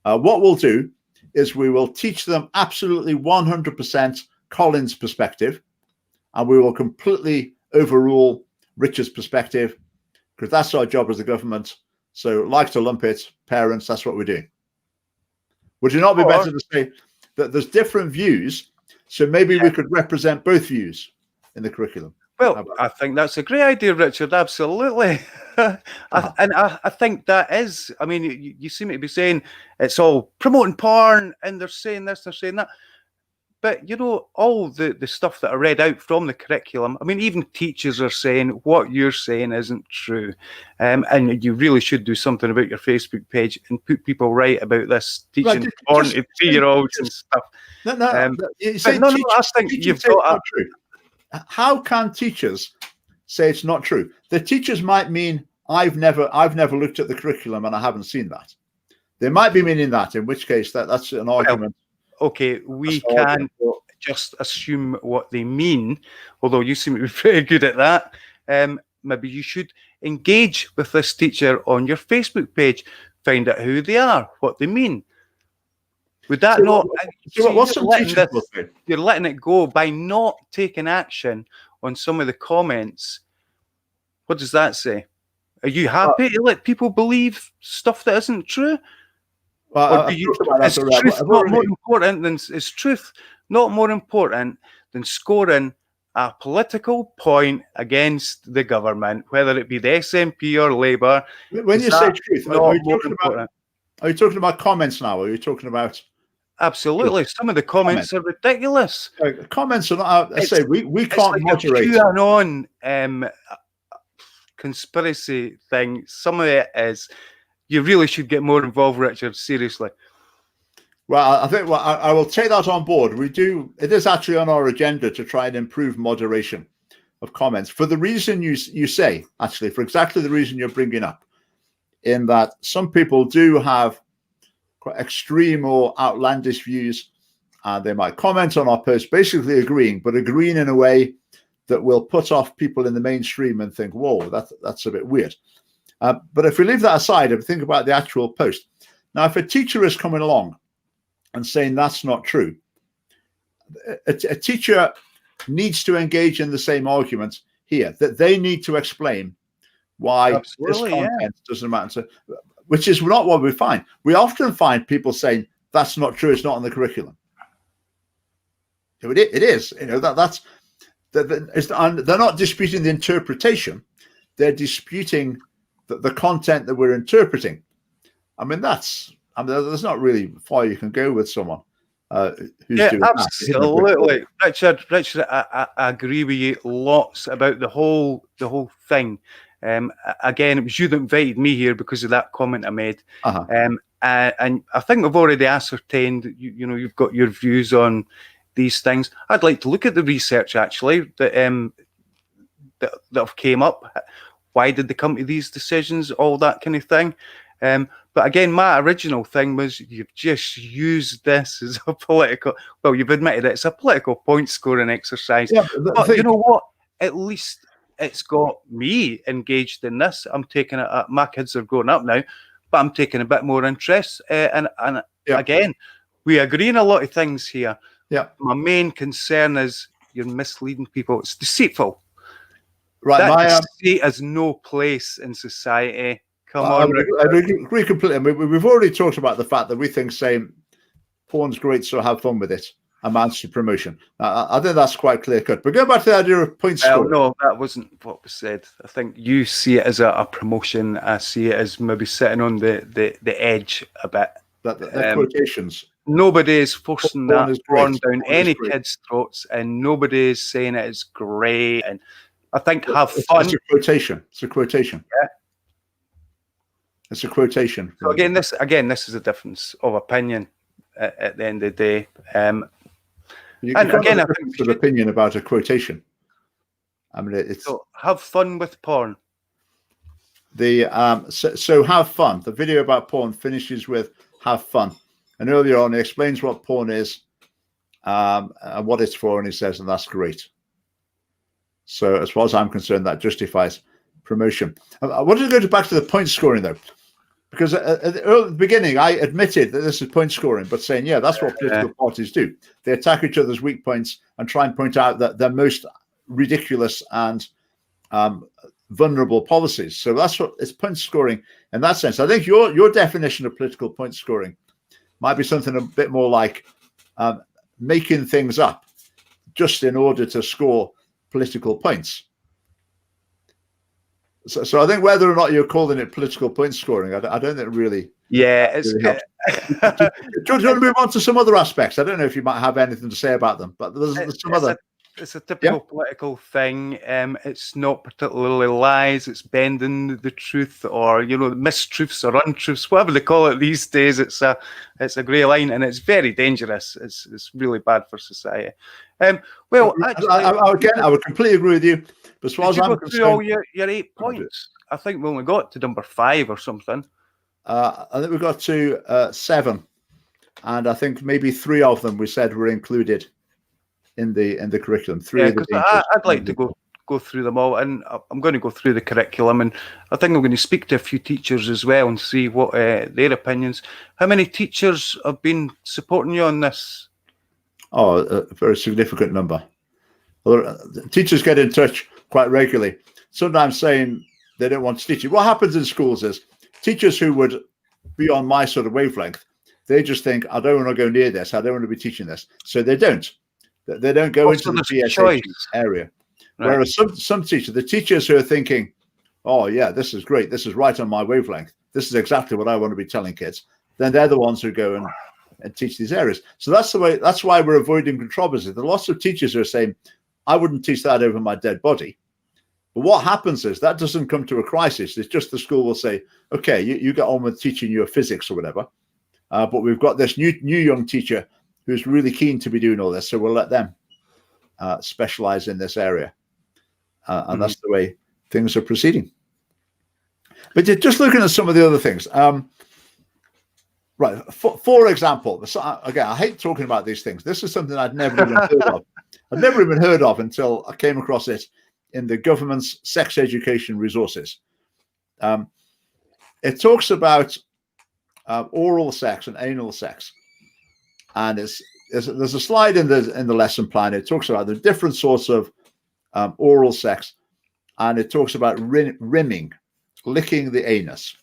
What we'll do is we will teach them absolutely 100% Colin's perspective, and we will completely overrule Richard's perspective, because that's our job as the government. So like to lump it, parents, that's what we're doing. Would it not be better to say that there's different views, so maybe we could represent both views in the curriculum? Well, I think that's a great idea, Richard. Absolutely. I think that is, I mean, you seem to be saying it's all promoting porn and they're saying this, they're saying that. But, all the stuff that I read out from the curriculum, I mean, even teachers are saying what you're saying isn't true. And you really should do something about your Facebook page and put people right about this, teaching porn to 3-year-olds and stuff. I think you've got true. How can teachers say it's not true? The teachers might mean I've never looked at the curriculum and I haven't seen that. They might be meaning that, in which case that's an argument. Okay, we can just assume what they mean, although you seem to be pretty good at that. maybe you should engage with this teacher on your Facebook page, find out who they are, what they mean. Would that not? What's some teachers will say? You're letting it go by not taking action on some of the comments. What does that say? Are you happy to let people believe stuff that isn't true? Well, is truth not more important than scoring a political point against the government, whether it be the SNP or Labour? When you say truth, are you talking about comments now? Or are you talking about? Absolutely. Some of the comments are ridiculous. Comments are not. I say we can't like moderate. QAnon conspiracy thing. Some of it is. You really should get more involved, Richard. Seriously. Well, I think I will take that on board. We do. It is actually on our agenda to try and improve moderation of comments for the reason you say. Actually, for exactly the reason you're bringing up, in that some people do have quite extreme or outlandish views, and they might comment on our post, basically agreeing, but agreeing in a way that will put off people in the mainstream and think, "Whoa, that's a bit weird." But if we leave that aside and think about the actual post, now if a teacher is coming along and saying that's not true, a teacher needs to engage in the same argument here, that they need to explain why this content doesn't matter. Which is not what we find. We often find people saying that's not true. It's not in the curriculum. It is. You know they're not disputing the interpretation. They're disputing the content that we're interpreting. I mean, there's not really far you can go with someone who's doing absolutely. That. Richard, I agree with you lots about the whole thing. Again, it was you that invited me here because of that comment I made. And I think we've already ascertained, you've got your views on these things. I'd like to look at the research actually that have came up. Why did they come to these decisions? All that kind of thing. But again, my original thing was you've just used this as a political. Well, you've admitted it's a political point scoring exercise. Yeah, but you know what? At least it's got me engaged in this. I'm taking it. My kids are growing up now, but I'm taking a bit more interest. And again, we agree on a lot of things here. Yeah. My main concern is you're misleading people. It's deceitful. Right. That deceit has no place in society. Come on. I agree completely. I mean, we've already talked about the fact that we think saying porn's great, so have fun with it amounts to promotion. I think that's quite clear cut. But go back to the idea of point scoring. No, that wasn't what was said. I think you see it as a promotion. I see it as maybe sitting on the edge a bit. The quotations. Nobody is forcing that porn down any kids' throats, and nobody is saying it is great. And I think have fun. It's a quotation. It's a quotation. Yeah. It's a quotation. So again, this is a difference of opinion at the end of the day. And again, I think an opinion about a quotation. I mean, it's so have fun with porn. So have fun. The video about porn finishes with have fun, and earlier on he explains what porn is, and what it's for, and he says, and that's great. So as far as I'm concerned, that justifies promotion. I wanted to go back to the point scoring though, because at the beginning I admitted that this is point scoring, but saying, yeah, that's what political parties do. They attack each other's weak points and try and point out that their most ridiculous and vulnerable policies. So that's what it's point scoring in that sense. I think your definition of political point scoring might be something a bit more like making things up just in order to score political points. So I think whether or not you're calling it political point scoring, I don't think really. Yeah, it's. Really do you want to move on to some other aspects? I don't know if you might have anything to say about them, but there's some other. It's a typical political thing. It's not particularly lies. It's bending the truth, or mistruths or untruths, whatever they call it these days. It's a grey line, and it's very dangerous. It's really bad for society. Well, actually, I would completely agree with you. But as far as I'm concerned, all your 8 points. I think we only got to number 5 or something. I think we got to 7, and I think maybe 3 of them we said were included in the curriculum. 3 of the I'd like to go go through them all, and I'm going to go through the curriculum, and I think I'm going to speak to a few teachers as well and see what their opinions. How many teachers have been supporting you on this? Oh, a very significant number. Teachers get in touch quite regularly, sometimes saying they don't want to teach it. What happens in schools is teachers who would be on my sort of wavelength, they just think, I don't want to go near this, I don't want to be teaching this, so they don't. They don't go into the PSH area. Right. Whereas some teachers, the teachers who are thinking, oh yeah, this is great, this is right on my wavelength, this is exactly what I want to be telling kids, then they're the ones who go and teach these areas. So that's the way. That's why we're avoiding controversy. There are lots of teachers who are saying, I wouldn't teach that over my dead body. But what happens is that doesn't come to a crisis. It's just the school will say, okay, you get on with teaching your physics or whatever. But we've got this new young teacher who's really keen to be doing all this, so we'll let them specialize in this area. And that's the way things are proceeding. But just looking at some of the other things. Right, for example, again, I hate talking about these things. This is something I'd never even heard of. I'd never even heard of until I came across it in the government's sex education resources. It talks about oral sex and anal sex, and there's a slide in the lesson plan. It talks about the different sorts of oral sex, and it talks about rimming, licking the anus.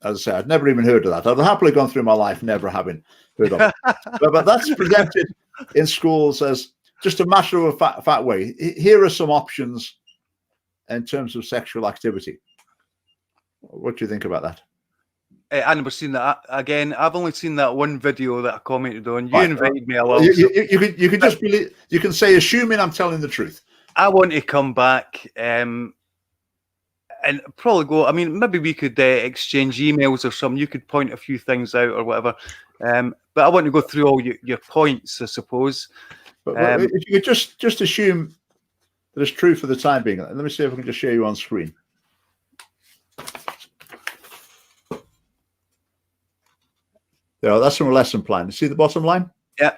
As I say, I'd never even heard of that. I'd happily gone through my life never having heard of it. but that's presented in schools as just a matter of a fact way. Here are some options in terms of sexual activity. What do you think about that? I've never seen that. Again, I've only seen that one video that I commented on. You invited me along. You can just believe, you can say, assuming I'm telling the truth. I want to come back and probably go. I mean, maybe we could exchange emails or something. You could point a few things out or whatever. But I want to go through all your points, I suppose. But if you could just assume that it's true for the time being. Let me see if I can just show you on screen. There, that's from a lesson plan. You see the bottom line? Yeah.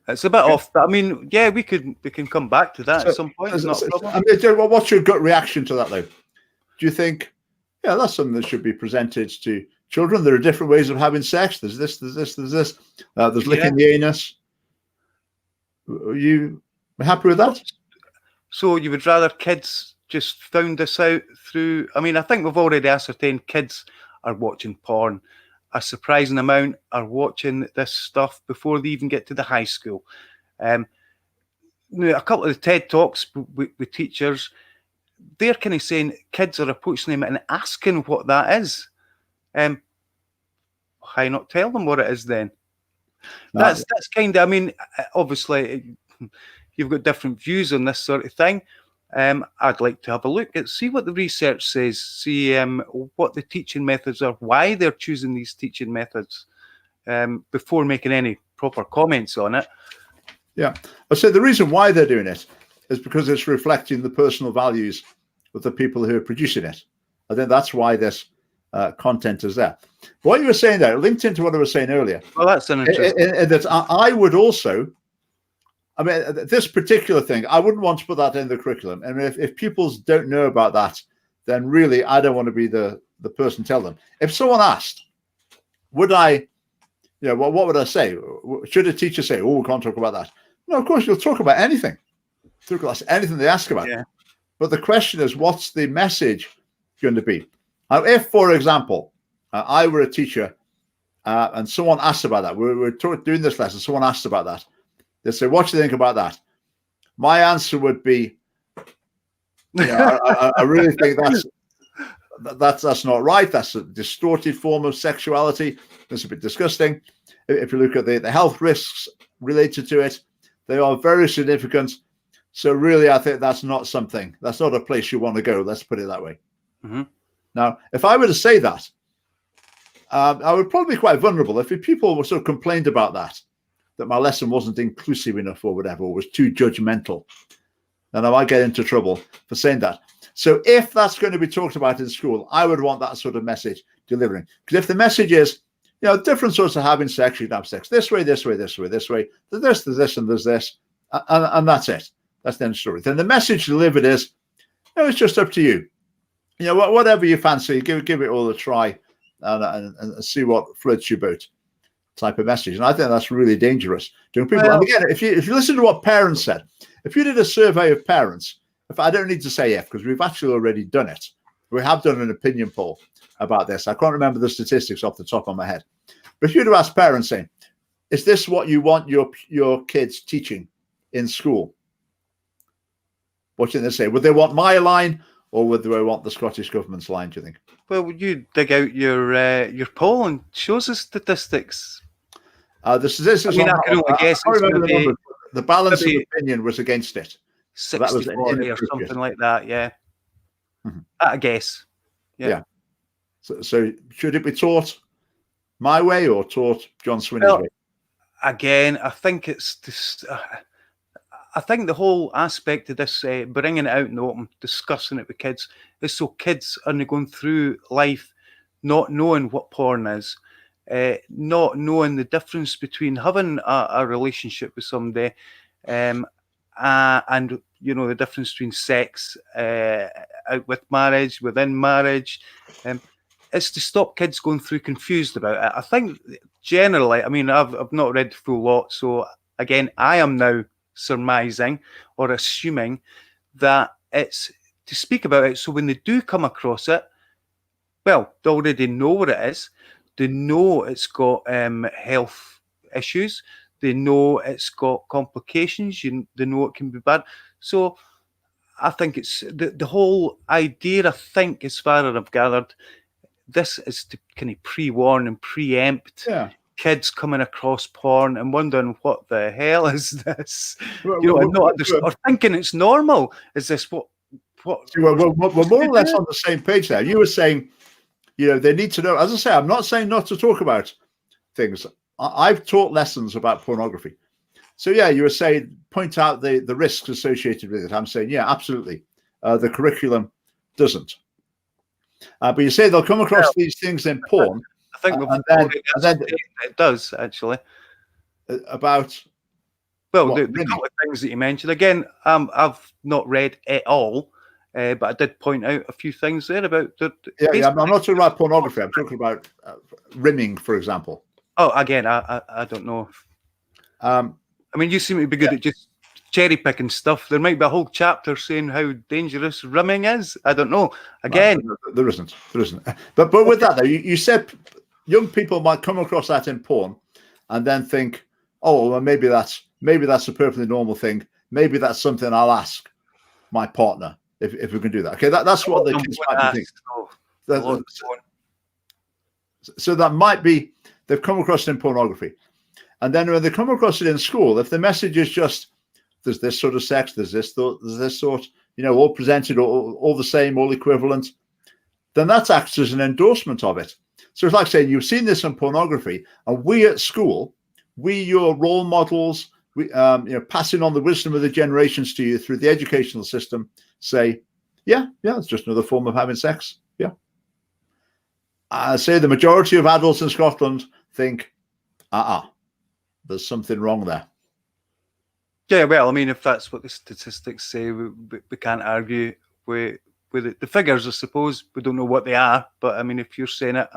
It's a bit off. I mean, yeah, we can come back to that at some point. It's not a problem. I mean, what's your gut reaction to that, though? Do you think, yeah, that's something that should be presented to children? There are different ways of having sex. There's this, there's this, there's this. There's licking the anus. Are you happy with that? So you would rather kids just found this out through? I mean, I think we've already ascertained kids are watching porn. A surprising amount are watching this stuff before they even get to the high school. A couple of the TED Talks with teachers, they're kind of saying kids are approaching them and asking what that is. Why not tell them what it is then? That's kind of, I mean, obviously you've got different views on this sort of thing. I'd like to have a look at, see what the research says, see what the teaching methods are, why they're choosing these teaching methods before making any proper comments on it. Yeah, I said the reason why they're doing it is because it's reflecting the personal values of the people who are producing it. I think that's why this content is there. What you were saying there linked into what I was saying earlier. Well, that's an interesting. That I would also. I mean, this particular thing, I wouldn't want to put that in the curriculum. And if pupils don't know about that, then really, I don't want to be the person to tell them. If someone asked, would I, what would I say? Should a teacher say, oh, we can't talk about that? No, of course, you'll talk about anything. Talk about anything they ask about. Yeah. But the question is, what's the message going to be? Now, if, for example, I were a teacher and someone asked about that, we were doing this lesson, someone asked about that. They say, what do you think about that? My answer would be, I really think that's not right. That's a distorted form of sexuality. It's a bit disgusting. If you look at the health risks related to it, they are very significant. So really, I think that's not a place you want to go. Let's put it that way. Mm-hmm. Now, if I were to say that, I would probably be quite vulnerable. If people were sort of complained about that my lesson wasn't inclusive enough or whatever, or was too judgmental, then I might get into trouble for saying that. So if that's going to be talked about in school, I would want that sort of message delivering. Because if the message is, different sorts of having sex, you can have sex this way, this way, this way, this way, there's this, and there's this, And that's it. That's the end of the story. Then the message delivered is, it's just up to you. Whatever you fancy, give it all a try, and see what floats your boat. Type of message. And I think that's really dangerous to people. Well, and again, if you listen to what parents said, if you did a survey of parents, I don't need to say if, because we've actually already done it. We have done an opinion poll about this. I can't remember the statistics off the top of my head. But if you'd have asked parents saying, is this what you want your kids teaching in school? What should they say? Would they want my line, or would they want the Scottish Government's line, do you think? Well, would you dig out your poll and show us the statistics? The statistics. I mean, I can only guess. I remember the numbers. The balance of opinion was against it. 60-40 or something like that, yeah. Mm-hmm. I guess. Yeah. So should it be taught my way or taught John Swinney's way? Again, I think it's this. I think the whole aspect of this, bringing it out in the open, discussing it with kids, is so kids aren't going through life not knowing what porn is, not knowing the difference between having a relationship with somebody, and the difference between sex out with marriage, within marriage. It's to stop kids going through confused about it. I think generally, I mean, I've not read the full lot, so again, I am now surmising or assuming that it's to speak about it, so when they do come across it, well, they already know what it is. They know it's got health issues. They know it's got complications. They know it can be bad. So I think it's the whole idea, I think, as far as I've gathered, this is to kind of pre-warn and preempt kids coming across porn and wondering what the hell is this, or thinking it's normal. Is this what? We're more or less on the same page there. You were saying, they need to know. As I say, I'm not saying not to talk about things. I've taught lessons about pornography. So you were saying, point out the risks associated with it. I'm saying, absolutely. The curriculum doesn't. But you say they'll come across these things in porn. I think it does, actually. About the couple of things that you mentioned. Again, I've not read it all, but I did point out a few things there about the. I'm not talking about pornography. I'm talking about rimming, for example. Oh, again, I don't know. I mean, you seem to be good at just cherry picking stuff. There might be a whole chapter saying how dangerous rimming is. I don't know. Again, there isn't. But with that though, you said young people might come across that in porn, and then think, oh, well, maybe that's a perfectly normal thing. Maybe that's something I'll ask my partner if we can do that. Okay, that's what the kids might be thinking. So that might be they've come across it in pornography, and then when they come across it in school, if the message is just there's this sort of sex, there's this sort, all presented, all the same, all equivalent, then that acts as an endorsement of it. So it's like saying you've seen this in pornography, and we at school, your role models, we passing on the wisdom of the generations to you through the educational system, say, it's just another form of having sex. I say the majority of adults in Scotland think, there's something wrong there. Yeah, well, I mean, if that's what the statistics say, we can't argue with it. The figures, I suppose, we don't know what they are. But, I mean, if you're saying it,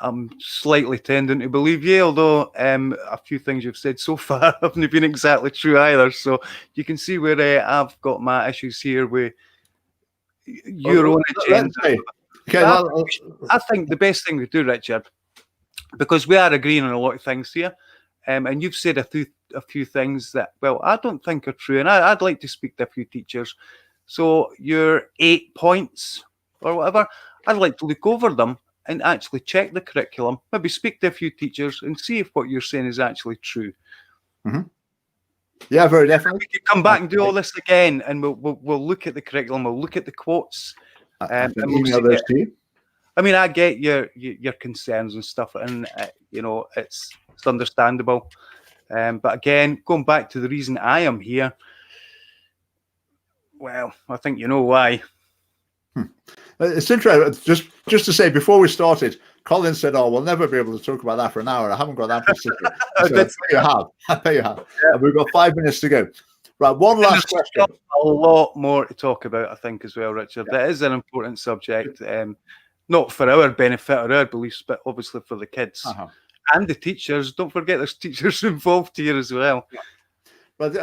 I'm slightly tending to believe you, although a few things you've said so far haven't been exactly true either. So you can see where I've got my issues here with your own agenda. Okay, I think the best thing we do, Richard, because we are agreeing on a lot of things here, and you've said a few things that, well, I don't think are true, and I'd like to speak to a few teachers. So your 8 points or whatever, I'd like to look over them and actually check the curriculum, maybe speak to a few teachers and see if what you're saying is actually true. Mm-hmm. Yeah, very definitely. We could come back and do all this again, and we'll look at the curriculum, we'll look at the quotes. And we'll email those to you. I mean, I get your concerns and stuff, and it's understandable. But again, going back to the reason I am here, well, I think you know why. It's interesting. Just to say, before we started, Colin said, "Oh, we'll never be able to talk about that for an hour. I haven't got that much to do." I bet you have. I bet you have. Yeah. And we've got 5 minutes to go. Right, one last question. A lot more to talk about, I think, as well, Richard. Yeah. That is an important subject, not for our benefit or our beliefs, but obviously for the kids and the teachers. Don't forget, there's teachers involved here as well. Yeah. But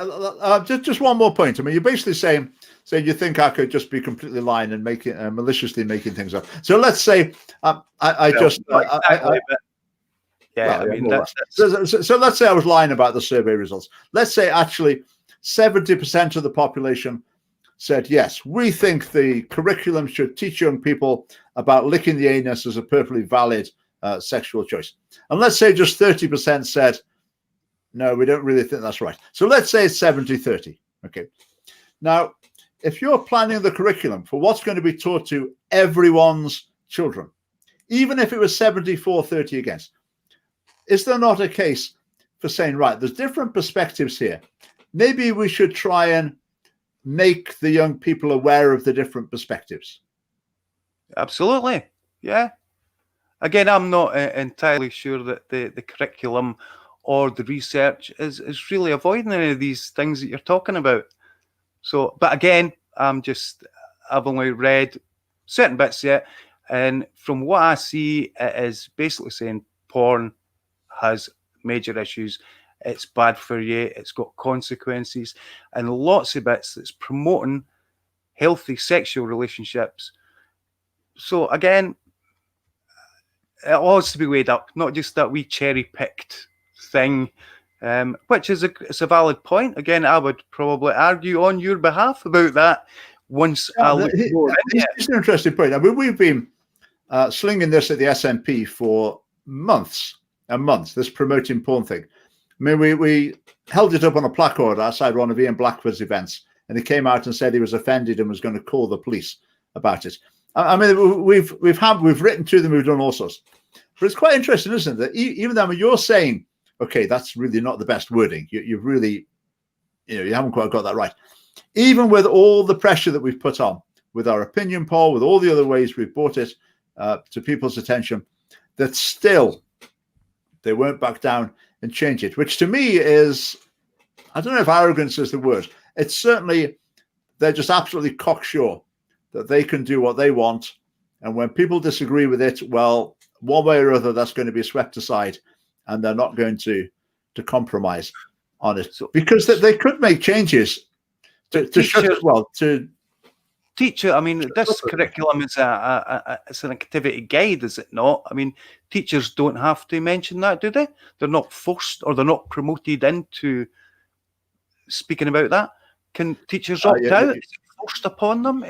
just one more point. I mean, you're basically saying you think I could just be completely lying and maliciously making things up. So let's say so let's say I was lying about the survey results. Let's say actually 70% of the population said, yes, we think the curriculum should teach young people about licking the anus as a perfectly valid sexual choice. And let's say just 30% said, no, we don't really think that's right. So let's say it's 70-30. Okay. Now, if you're planning the curriculum for what's going to be taught to everyone's children, even if it was 74-30 against, is there not a case for saying, right, there's different perspectives here. Maybe we should try and make the young people aware of the different perspectives? Absolutely. Yeah. Again, I'm not entirely sure that the curriculum or the research is really avoiding any of these things that you're talking about. So, but again, I've only read certain bits yet, and from what I see, it is basically saying porn has major issues. It's bad for you. It's got consequences, and lots of bits that's promoting healthy sexual relationships. So again, it all has to be weighed up, not just that we cherry-picked thing, which is a valid point. Again, I would probably argue on your behalf about that once I look more into it. It's an interesting point. I mean, we've been slinging this at the SNP for months and months, this promoting porn thing. I mean, we held it up on a placard outside one of Ian Blackford's events, and he came out and said he was offended and was going to call the police about it. I mean, we've written to them, we've done all sorts. But it's quite interesting, isn't it? That even though you're saying, okay, that's really not the best wording. You've really, you haven't quite got that right. Even with all the pressure that we've put on, with our opinion poll, with all the other ways we've brought it to people's attention, that still they won't back down and change it, which to me is, I don't know if arrogance is the word. It's certainly, they're just absolutely cocksure that they can do what they want. And when people disagree with it, well, one way or other, that's going to be swept aside, and they're not going to compromise on it, because they could make changes to shut as well. To teacher, I mean, this curriculum is it's an activity guide, is it not? I mean, teachers don't have to mention that, do they? They're not forced, or they're not promoted into speaking about that. Can teachers opt out? Is it forced upon them?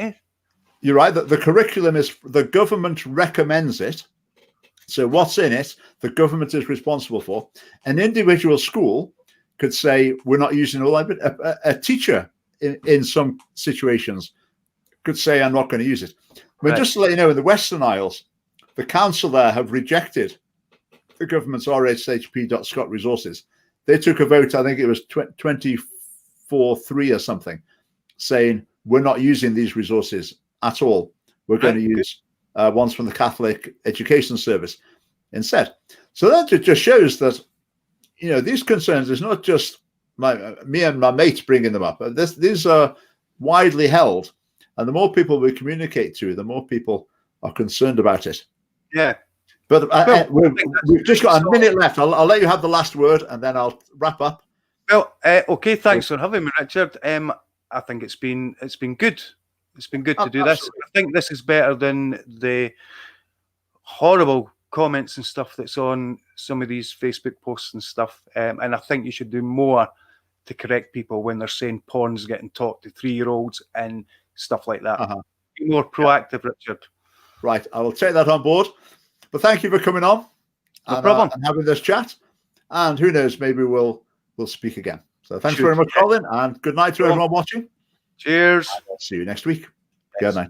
You're right that the curriculum is, the government recommends it. So what's in it, the government is responsible for. An individual school could say, we're not using all of it. A teacher in some situations could say, I'm not going to use it. I mean, right. Just to let you know, in the Western Isles, the council there have rejected the government's rhhp.scot resources. They took a vote, I think it was 24-3 or something, saying, we're not using these resources at all. We're going to use ones from the Catholic Education Service instead. So that just shows that, these concerns is not just me and my mates bringing them up. These are widely held, and the more people we communicate to, the more people are concerned about it. Yeah. But we've just got a minute left. I'll let you have the last word, and then I'll wrap up. Well, okay. Thanks for having me, Richard. I think it's been good. It's been good to do this. I think this is better than the horrible comments and stuff that's on some of these Facebook posts and stuff. And I think you should do more to correct people when they're saying porn's getting taught to 3-year-olds and stuff like that. Be more proactive, Richard. Right. I will take that on board. But thank you for coming on. No problem. And having this chat. And who knows, maybe we'll speak again. So thanks very much, Colin, and good night to everyone watching. Cheers. I'll see you next week. Good night.